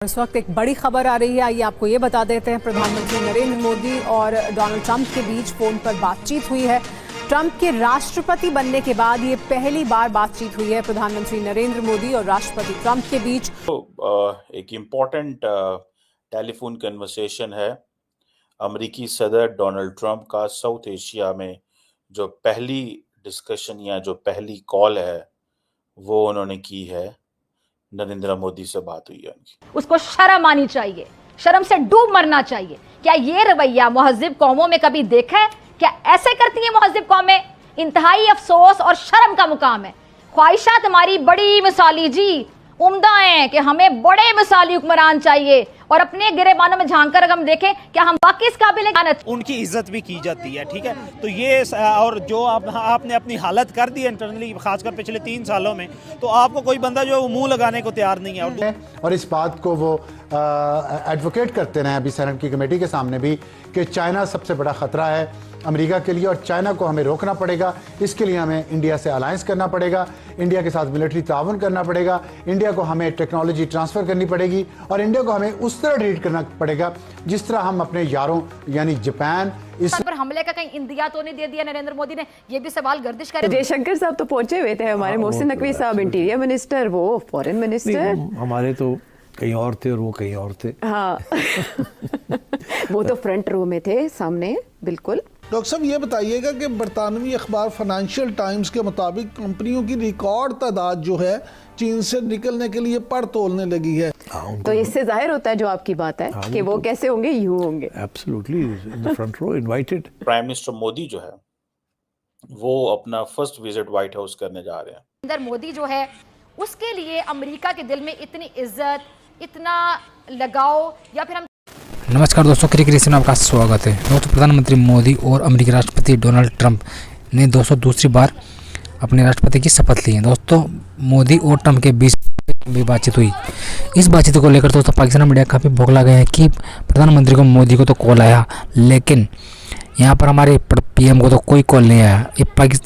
इस वक्त एक बड़ी खबर आ रही है, आइए आपको ये बता देते हैं। प्रधानमंत्री नरेंद्र मोदी और डोनाल्ड ट्रंप के बीच फोन पर बातचीत हुई है। ट्रंप के राष्ट्रपति बनने के बाद ये पहली बार बातचीत हुई है प्रधानमंत्री नरेंद्र मोदी और राष्ट्रपति ट्रंप के बीच। एक इम्पॉर्टेंट टेलीफोन कन्वर्सेशन है अमेरिकी सदर डोनाल्ड ट्रंप का साउथ एशिया में। जो पहली डिस्कशन या जो पहली कॉल है वो उन्होंने की है, नरेंद्र मोदी से बात हुई है उनकी। उसको शर्म आनी चाहिए, शर्म से डूब मरना चाहिए। क्या ये रवैया महज़िब कौमों में कभी देखा है? क्या ऐसे करती हैं महज़िब कौमें? इंतहाई अफसोस और शर्म का मुकाम है। ख्वाहिशात हमारी बड़ी मिसाली जी उम्दा हैं कि हमें बड़े मिसाली हुक्मरान चाहिए और अपने गिरेबानों में झांक कर हम देखें क्या हम वाकई इस काबिल हैं। उनकी इज्जत भी की जाती है, ठीक है। तो ये और जो आपने अपनी हालत कर दी इंटरनली, खासकर पिछले 3 सालों में, तो आपको कोई बंदा जो मुंह लगाने को तैयार नहीं है। और इस बात को वो एडवोकेट करते रहे अभी सेनेट की कमेटी के सामने भी कि चाइना सबसे बड़ा खतरा है अमेरिका के लिए और चाइना को हमें रोकना पड़ेगा। इसके लिए हमें इंडिया से अलायंस करना पड़ेगा, इंडिया के साथ मिलिट्री ताउन करना पड़ेगा, इंडिया को हमें टेक्नोलॉजी ट्रांसफर करनी पड़ेगी और इंडिया को हमें उस तरह ट्रीट करना पड़ेगा जिस तरह हम अपने यारों यानी जापान इस पर हमले का कहीं इंदिया तो नहीं दे दिया नरेंद्र मोदी ने? ये भी सवाल गर्दिश करे। जयशंकर साहब तो पहुंचे हुए थे, हमारे मोहसिन नकवी साहब इंटीरियर मिनिस्टर, वो फॉरेन मिनिस्टर। हमारे तो कहीं और थे और वो कहीं और थे। हाँ वो तो फ्रंट रो में थे सामने, बिल्कुल। डॉक्टर साहब ये बताइएगा कि बरतानवी अखबार फाइनेंशियल टाइम्स के मुताबिक कंपनियों की रिकॉर्ड तादाद जो है चीन से निकलने के लिए पर तोलने लगी है। तो इससे जाहिर होता है जो आपकी बात है कि वो कैसे होंगे, यूं होंगे। Absolutely in the front row invited. Prime minister Modi जो है वो अपना फर्स्ट विजिट व्हाइट हाउस करने जा रहे हैं। नरेंद्र मोदी जो है उसके लिए अमेरिका के दिल में इतनी इज्जत, इतना लगाव, या फिर हम नमस्कार दोस्तों, क्रिकेट में आपका स्वागत है। दोस्तों, प्रधानमंत्री मोदी और अमेरिकी राष्ट्रपति डोनाल्ड ट्रंप ने दूसरी बार अपने राष्ट्रपति की शपथ ली है। दोस्तों, मोदी और ट्रंप के बीच भी बातचीत हुई। इस बातचीत को लेकर दोस्तों पाकिस्तान मीडिया काफ़ी बौखला गया है कि प्रधानमंत्री को मोदी को तो कॉल आया, लेकिन यहाँ पर हमारे पीएम को तो कोई कॉल नहीं आया।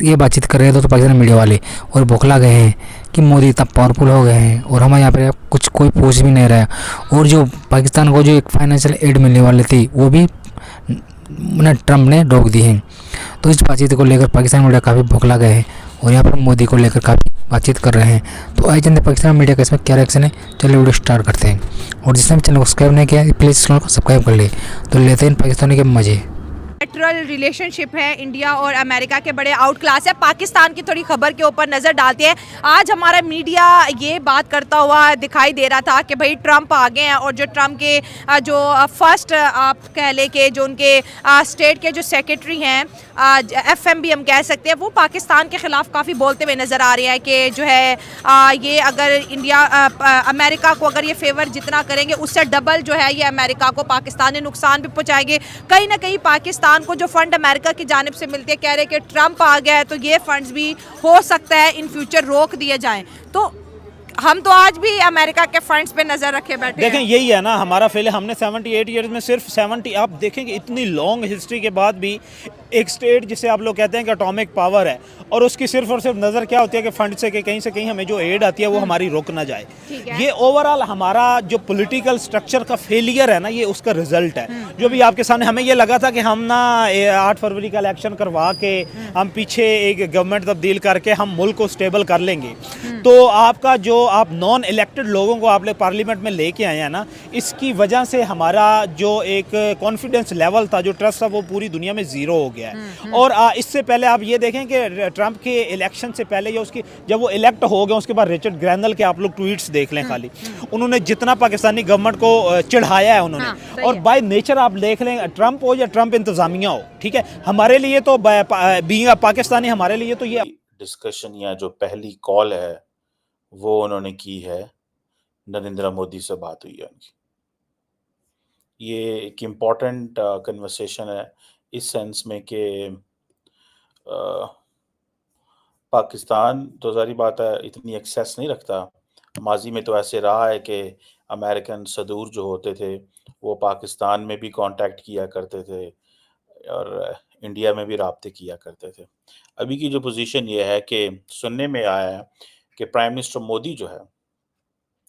ये बातचीत कर रहे हैं दोस्तों पाकिस्तान मीडिया वाले और बौखला गए हैं कि मोदी इतना पावरफुल हो गए हैं और हमारे यहाँ पर कुछ कोई पूछ भी नहीं रहा। और जो पाकिस्तान को जो एक फाइनेंशियल एड मिलने वाली थी वो भी ट्रंप ने रोक दी है। तो इस बातचीत को लेकर पाकिस्तान मीडिया काफ़ी बौखला गए हैं और यहाँ पर मोदी को लेकर काफ़ी बातचीत कर रहे हैं। तो आइए जानते हैं पाकिस्तान मीडिया का इसमें क्या रिएक्शन है। चलिए वीडियो स्टार्ट करते हैं। और जिसने चैनल को सब्सक्राइब नहीं किया प्लीज़ चैनल को सब्सक्राइब कर ले। तो लेते हैं पाकिस्तानी के मज़े। बायलैटरल रिलेशनशिप है इंडिया और अमेरिका के, बड़े आउट क्लास है। पाकिस्तान की थोड़ी खबर के ऊपर नज़र डालते हैं। आज हमारा मीडिया ये बात करता हुआ दिखाई दे रहा था कि भाई ट्रंप आ गए हैं और जो ट्रंप के जो फर्स्ट आप कह लें कि जो उनके स्टेट के जो सेक्रेटरी हैं, FMB हम कह सकते हैं, वो पाकिस्तान के ख़िलाफ़ काफ़ी बोलते हुए नज़र आ रहे हैं कि जो है ये अगर इंडिया अमेरिका को अगर ये फेवर जितना करेंगे उससे डबल जो है ये अमेरिका को पाकिस्तानी नुकसान भी पहुँचाएंगे। कहीं ना कहीं पाकिस्तान को जो फंड अमेरिका की जानिब से मिलते हैं, कह रहे कि ट्रंप आ गया है तो ये फंड्स भी हो सकता है इन फ्यूचर रोक दिए जाएं। तो हम तो आज भी अमेरिका के फंड्स पे नजर रखे बैठे देखें, यही है ना हमारा फेल। हमने 78 ईयर्स में सिर्फ 70, आप देखेंगे इतनी लॉन्ग हिस्ट्री के बाद भी एक स्टेट जिसे आप लोग कहते हैं कि एटॉमिक पावर है और उसकी सिर्फ और सिर्फ नज़र क्या होती है कि फंड से कहीं हमें जो एड आती है वो हमारी रुक ना जाए। ये ओवरऑल हमारा जो पॉलिटिकल स्ट्रक्चर का फेलियर है ना, ये उसका रिजल्ट है। जो भी आपके सामने हमें ये लगा था कि हम ना 8 फरवरी का इलेक्शन करवा के हम पीछे एक गवर्नमेंट तब्दील करके हम मुल्क को स्टेबल कर लेंगे। तो आपका जो आप नॉन इलेक्टेड लोगों को आप पार्लियामेंट में लेके आए हैं ना, इसकी वजह से हमारा जो एक कॉन्फिडेंस लेवल था, जो ट्रस्ट था, वो पूरी दुनिया में ज़ीरो हो गया है। और इससे पहले आप ये देखें कि ट्रंप के इलेक्शन से पहले या उसकी जब वो इलेक्ट हो गए उसके बाद रिचर्ड ग्रैनल के आप लोग ट्वीट्स देख लें, खाली उन्होंने जितना पाकिस्तानी गवर्नमेंट को चिढ़ाया है उन्होंने। और बाय नेचर आप देख लें, ट्रंप हो या ट्रंप इंतजामिया हो, ठीक है, हमारे लिए तो बीइंग पाकिस्तानी हमारे लिए तो ये डिस्कशन या जो पहली कॉल है वो उन्होंने की है, नरेंद्र मोदी से बात हुई है उनकी। ये एक इम्पॉर्टेंट कन्वर्सेशन है इस सेंस में कि पाकिस्तान तो सारी बात है इतनी एक्सेस नहीं रखता। माजी में तो ऐसे रहा है कि अमेरिकन सदूर जो होते थे वो पाकिस्तान में भी कांटेक्ट किया करते थे और इंडिया में भी राब्ते किया करते थे। अभी की जो पोजीशन ये है कि सुनने में आया है कि प्राइम मिनिस्टर मोदी जो है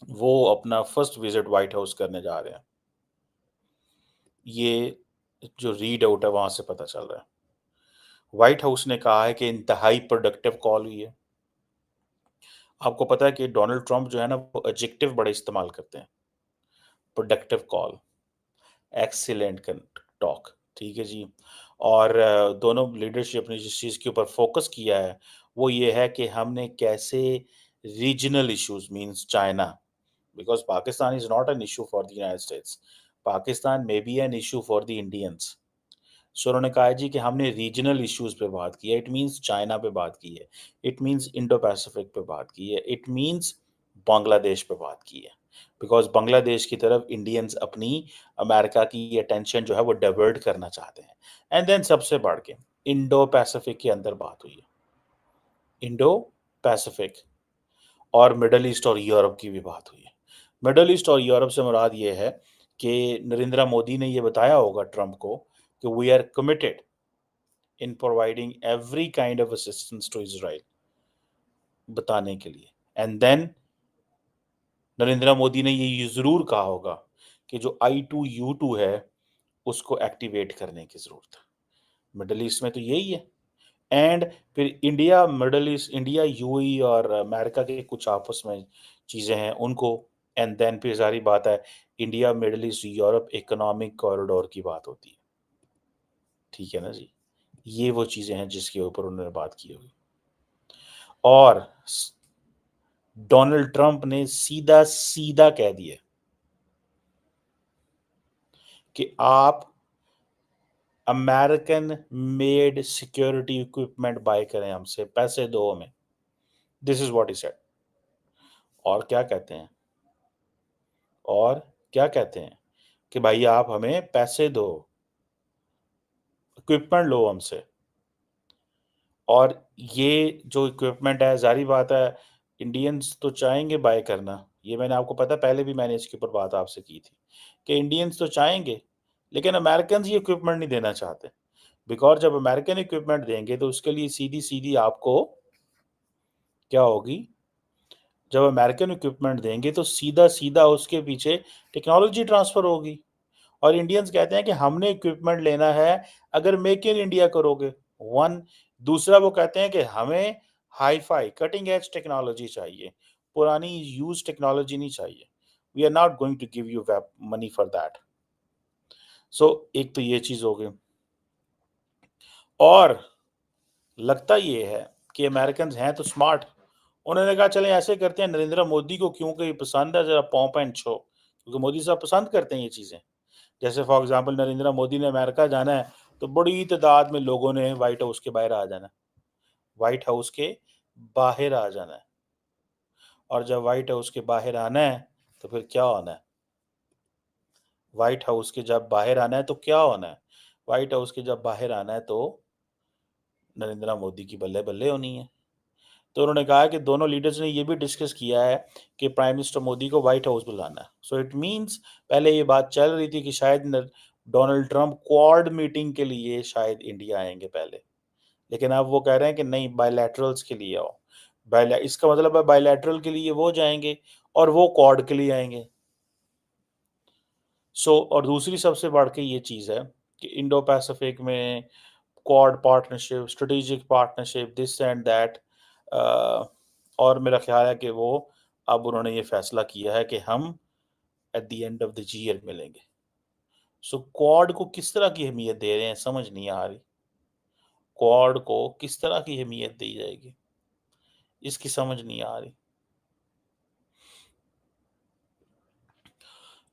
वो अपना फर्स्ट विजिट व्हाइट हाउस करने जा रहे हैं। ये जो रीड आउट है वहां से पता चल रहा है। व्हाइट हाउस ने कहा है कि इंतहाई प्रोडक्टिव कॉल हुई है। आपको पता है कि डोनाल्ड ट्रंप जो है ना वो एडजेक्टिव बड़े इस्तेमाल करते हैं। प्रोडक्टिव कॉल, एक्सीलेंट टॉक, ठीक है जी। और दोनों लीडरशिप ने जिस चीज़ के ऊपर फोकस किया है वो ये है कि हमने कैसे regional issues means China, because Pakistan is not an issue for the United States, Pakistan may be an issue for the Indians. So उन्होंने कहा है जी कि हमने रीजनल इश्यूज पे बात की है, इट मींस चाइना पे बात की है, इट मींस इंडो पैसिफिक पे बात की है, इट मींस बांग्लादेश पे बात की है, बिकॉज बांग्लादेश की तरफ इंडियंस अपनी अमेरिका की अटेंशन जो है वो डाइवर्ट करना चाहते हैं। एंड देन सबसे बढ़ के इंडो पैसिफिक के अंदर बात हुई है, इंडो पैसिफिक और मिडल ईस्ट और यूरोप की भी बात हुई है। मिडल ईस्ट और यूरोप से मुराद ये है कि नरेंद्र मोदी ने ये बताया होगा ट्रंप को कि we are committed in providing every kind of assistance to Israel, बताने के लिए। एंड देन नरेंद्र मोदी ने ये जरूर कहा होगा कि जो I2U2 है उसको एक्टिवेट करने की जरूरत है। मिडल ईस्ट में तो यही है। एंड फिर India middle east, India UAE और अमेरिका के कुछ आपस में चीज़ें हैं उनको। एंड देन फिर सारी बात है India middle east Europe economic corridor की बात होती है, ठीक है ना जी। ये वो चीज़ें हैं जिसके ऊपर उन्होंने बात की होगी। और डोनाल्ड ट्रंप ने सीधा सीधा कह दिया कि आप American made security equipment buy करें हमसे, पैसे दो हमें। This is what he said. और क्या कहते हैं, और क्या कहते हैं कि भाई आप हमें पैसे दो, इक्विपमेंट लो हमसे। और ये जो इक्विपमेंट है जारी बात है इंडियंस तो चाहेंगे बाय करना, ये मैंने आपको पता पहले भी मैंने इसके ऊपर बात आपसे की थी कि इंडियंस तो चाहेंगे लेकिन अमेरिकन ये इक्विपमेंट नहीं देना चाहते, बिकॉज जब अमेरिकन इक्विपमेंट देंगे तो उसके लिए सीधी सीधी आपको क्या होगी, जब अमेरिकन इक्विपमेंट देंगे तो सीधा सीधा उसके पीछे टेक्नोलॉजी ट्रांसफर होगी। और इंडियंस कहते हैं कि हमने इक्विपमेंट लेना है अगर मेक इन इंडिया करोगे, वन। दूसरा वो कहते हैं कि हमें hi fi cutting edge technology चाहिए, पुरानी यूज टेक्नोलॉजी नहीं चाहिए। We are not going to give you money for that. So एक तो ये चीज हो गई। और लगता ये है कि अमेरिकन हैं तो स्मार्ट, उन्होंने कहा चलें ऐसे करते हैं, नरेंद्र मोदी को क्योंकि पसंद है जरा पॉम्प एंड शो, क्योंकि मोदी साहब पसंद करते हैं ये चीजें। जैसे फॉर एग्जांपल नरेंद्र मोदी ने अमेरिका जाना है तो बड़ी तादाद में लोगों ने व्हाइट हाउस के बाहर आ जाना है, व्हाइट हाउस के बाहर आ जाना है। और जब व्हाइट हाउस के बाहर आना है तो फिर क्या होना है, व्हाइट हाउस के जब बाहर आना है तो क्या होना है, व्हाइट हाउस के जब बाहर आना है तो नरेंद्र मोदी की बल्ले बल्ले होनी है। तो उन्होंने कहा कि दोनों लीडर्स ने ये भी डिस्कस किया है कि प्राइम मिनिस्टर मोदी को व्हाइट हाउस बुलाना है। सो इट मींस पहले ये बात चल रही थी कि शायद डोनाल्ड ट्रंप क्वाड मीटिंग के लिए शायद इंडिया आएंगे पहले, लेकिन अब वो कह रहे हैं कि नहीं बायलैटरल्स के लिए आओ। इसका मतलब है बायलैटरल के लिए वो जाएंगे और वो क्वाड के लिए आएंगे। सो और दूसरी सबसे बढ़ के ये चीज़ है कि इंडो पैसिफिक में quad partnership, strategic partnership, this and that. और मेरा ख्याल है कि वो अब उन्होंने ये फैसला किया है कि हम at the end of the year मिलेंगे। सो क्वाड को किस तरह की अहमियत दे रहे हैं समझ नहीं आ रही, क्वाड को किस तरह की अहमियत दी जाएगी इसकी समझ नहीं आ रही।